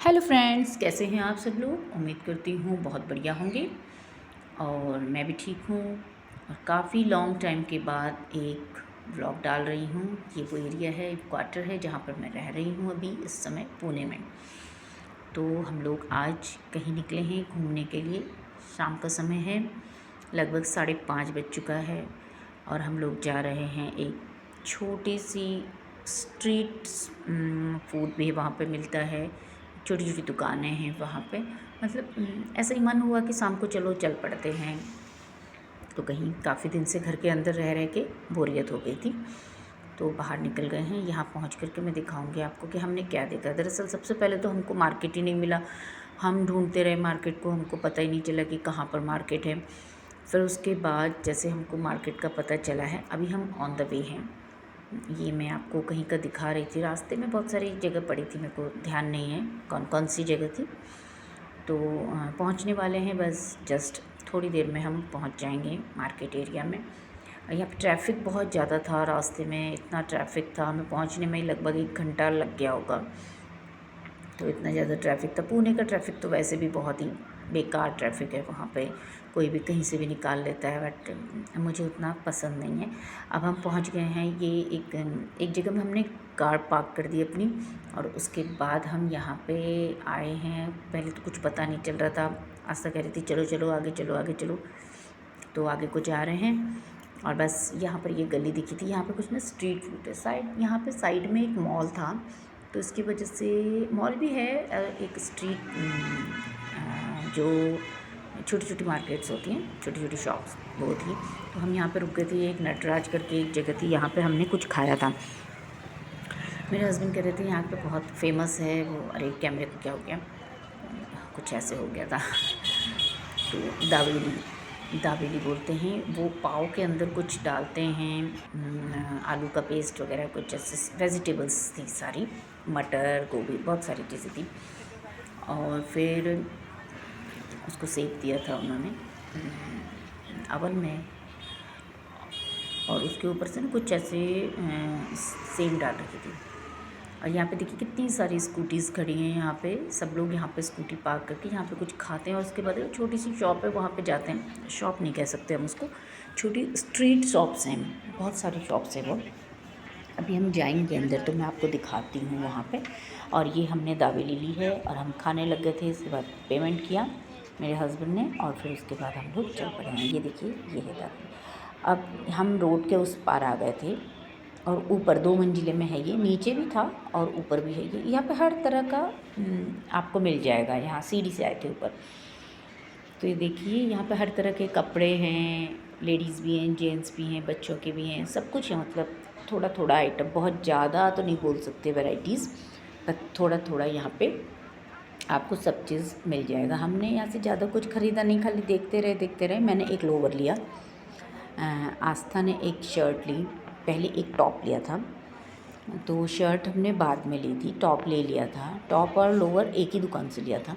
Hello friends, कैसे हैं आप सब लोग। उम्मीद करती हूँ बहुत बढ़िया होंगे और मैं भी ठीक हूँ। और काफ़ी लॉन्ग टाइम के बाद एक व्लॉग डाल रही हूँ। ये वो एरिया है, एक क्वार्टर है जहाँ पर मैं रह रही हूँ अभी इस समय पुणे में। तो हम लोग आज कहीं निकले हैं घूमने के लिए। शाम का समय है, लगभग 5:30 बज चुका है और हम लोग जा रहे हैं एक छोटी सी स्ट्रीट फूड भी वहाँ पे मिलता है। छोटी छोटी दुकानें हैं वहाँ पे। मतलब ऐसा ही मन हुआ कि शाम को चलो चल पड़ते हैं। तो कहीं काफ़ी दिन से घर के अंदर रह रह के बोरियत हो गई थी, तो बाहर निकल गए हैं। यहाँ पहुँच कर के मैं दिखाऊंगी आपको कि हमने क्या देखा। दरअसल सबसे पहले तो हमको मार्केट ही नहीं मिला। हम ढूंढते रहे मार्केट को, हमको पता ही नहीं चला कि कहाँ पर मार्केट है। फिर उसके बाद जैसे हमको मार्केट का पता चला है, अभी हम ऑन द वे हैं। ये मैं आपको कहीं का दिखा रही थी। रास्ते में बहुत सारी जगह पड़ी थी, मेरे को ध्यान नहीं है कौन कौन सी जगह थी। तो पहुंचने वाले हैं, बस जस्ट थोड़ी देर में हम पहुंच जाएंगे मार्केट एरिया में। यहाँ पे ट्रैफिक बहुत ज़्यादा था, रास्ते में इतना ट्रैफिक था, हमें पहुंचने में ही लगभग 1 घंटा लग गया होगा। तो इतना ज़्यादा ट्रैफिक था। पुणे का ट्रैफिक तो वैसे भी बहुत ही बेकार ट्रैफिक है, वहाँ पे कोई भी कहीं से भी निकाल लेता है, बट मुझे उतना पसंद नहीं है। अब हम पहुँच गए हैं। ये एक जगह में हमने कार पार्क कर दी अपनी, और उसके बाद हम यहाँ पे आए हैं। पहले तो कुछ पता नहीं चल रहा था। आस्था कह रही थी चलो चलो आगे चलो आगे चलो, तो आगे को जा रहे हैं। और बस यहाँ पर ये गली दिखी थी, यहाँ पे कुछ ना स्ट्रीट फूड है साइड। यहाँ पे साइड में एक मॉल था, तो इसकी वजह से मॉल भी है। एक स्ट्रीट जो छोटी छोटी मार्केट्स होती हैं, छोटी छोटी शॉप्स वो थी। तो हम यहाँ पे रुक गए थे। एक नटराज करके एक जगह थी, यहाँ पे हमने कुछ खाया था। मेरे हस्बैंड कह रहे थे यहाँ पे बहुत फेमस है वो। अरे कैमरे को क्या हो गया, कुछ ऐसे हो गया था। तो दाबेली बोलते हैं। वो पाव के अंदर कुछ डालते हैं, आलू का पेस्ट वगैरह, कुछ ऐसे वेजिटेबल्स थी सारी, मटर गोभी बहुत सारी चीज़ें थी। और फिर उसको सेक दिया था उन्होंने अवन में, और उसके ऊपर से ना कुछ ऐसे सेम डाल रखी थी। और यहाँ पे देखिए कितनी सारी स्कूटीज़ खड़ी हैं। यहाँ पे सब लोग यहाँ पे स्कूटी पार्क करके यहाँ पे कुछ खाते हैं, और उसके बाद एक छोटी सी शॉप है, वहाँ पे जाते हैं। शॉप नहीं कह सकते हम उसको, छोटी स्ट्रीट शॉप्स हैं, बहुत सारी शॉप्स हैं वो। अभी हम जाएंगे अंदर तो मैं आपको दिखाती हूँ वहाँ पे। और ये हमने दाबेली ली है और हम खाने लग गए थे। इसके बाद पेमेंट किया मेरे हस्बैंड ने, और फिर उसके बाद हम लोग चल पड़े हैं। ये देखिए ये है दाबेली। अब हम रोड के उस पार आ गए थे, और ऊपर 2 मंजिले में है ये, नीचे भी था और ऊपर भी है ये। यहाँ पे हर तरह का आपको मिल जाएगा। यहाँ सीढ़ी से आए थे ऊपर, तो ये देखिए यहाँ पे हर तरह के कपड़े हैं, लेडीज़ भी हैं, जेंट्स भी हैं, बच्चों के भी हैं, सब कुछ है। मतलब थोड़ा थोड़ा आइटम, बहुत ज़्यादा तो नहीं बोल सकते वैरायटीज़, पर थोड़ा थोड़ा यहाँ पे आपको सब चीज़ मिल जाएगा। हमने यहाँ से ज़्यादा कुछ ख़रीदा नहीं, खाली देखते रहे। मैंने एक लोवर लिया, आस्था ने एक शर्ट ली, पहले एक टॉप लिया था। तो शर्ट हमने बाद में ली थी, टॉप ले लिया था। टॉप और लोअर एक ही दुकान से लिया था,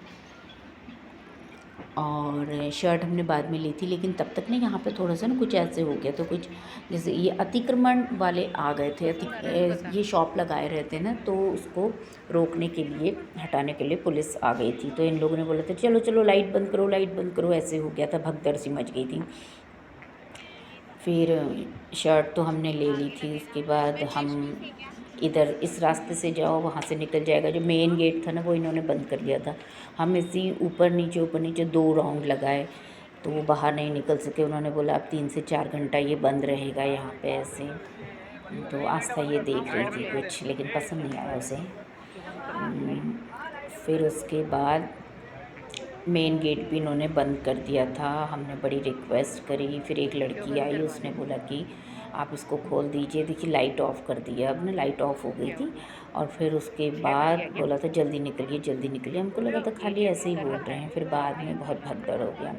और शर्ट हमने बाद में ली थी। लेकिन तब तक ना यहाँ पे थोड़ा सा ना कुछ ऐसे हो गया, तो कुछ जैसे ये अतिक्रमण वाले आ गए थे। ये शॉप लगाए रहते हैं ना, तो उसको रोकने के लिए, हटाने के लिए पुलिस आ गई थी। तो इन लोगों ने बोला था चलो चलो लाइट बंद करो, लाइट बंद करो। ऐसे हो गया था, भगदड़ सी मच गई थी। फिर शर्ट तो हमने ले ली थी। उसके बाद हम इधर इस रास्ते से जाओ, वहाँ से निकल जाएगा। जो मेन गेट था ना वो इन्होंने बंद कर दिया था। हम इसी ऊपर नीचे 2 राउंड लगाए, तो वो बाहर नहीं निकल सके। उन्होंने बोला अब 3 से 4 घंटा ये बंद रहेगा यहाँ पे ऐसे। तो आस्था ये देख रही थी कुछ, लेकिन पसंद नहीं आया उसे। फिर उसके बाद मेन गेट भी इन्होंने बंद कर दिया था। हमने बड़ी रिक्वेस्ट करी, फिर एक लड़की आई, उसने बोला कि आप इसको खोल दीजिए। देखिए लाइट ऑफ़ कर दी है, अब ना लाइट ऑफ़ हो गई थी। और फिर उसके बाद बोला था जल्दी निकलिए जल्दी निकलिए। हमको लगा था खाली ऐसे ही बोल रहे हैं, फिर बाद में बहुत भगदड़ हो गया।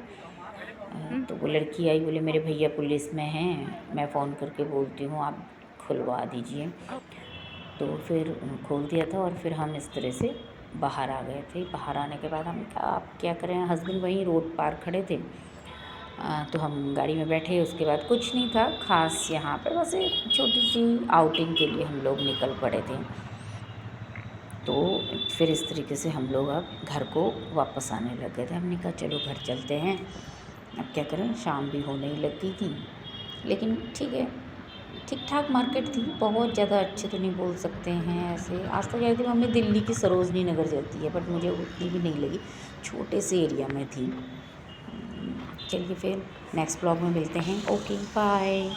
तो वो लड़की आई, बोले मेरे भैया पुलिस में हैं, मैं फ़ोन करके बोलती हूँ, आप खुलवा दीजिए। तो फिर खोल दिया था, और फिर हम इस तरह से बाहर आ गए थे। बाहर आने के बाद हम आप क्या करें, हस्बैंड वहीं रोड पार खड़े थे। तो हम गाड़ी में बैठे। उसके बाद कुछ नहीं था ख़ास यहाँ पर, बस एक छोटी सी आउटिंग के लिए हम लोग निकल पड़े थे। तो फिर इस तरीके से हम लोग अब घर को वापस आने लग गए थे। हमने कहा चलो घर चलते हैं, अब क्या करें, शाम भी होने ही लग गई थी। लेकिन ठीक है, ठीक ठाक मार्केट थी, बहुत ज़्यादा अच्छे तो नहीं बोल सकते हैं ऐसे। आज तक आई थी मम्मी दिल्ली की सरोजनी नगर जाती है, बट मुझे उतनी भी नहीं लगी, छोटे से एरिया में थी। चलिए फिर नेक्स्ट ब्लॉग में मिलते हैं। Okay bye.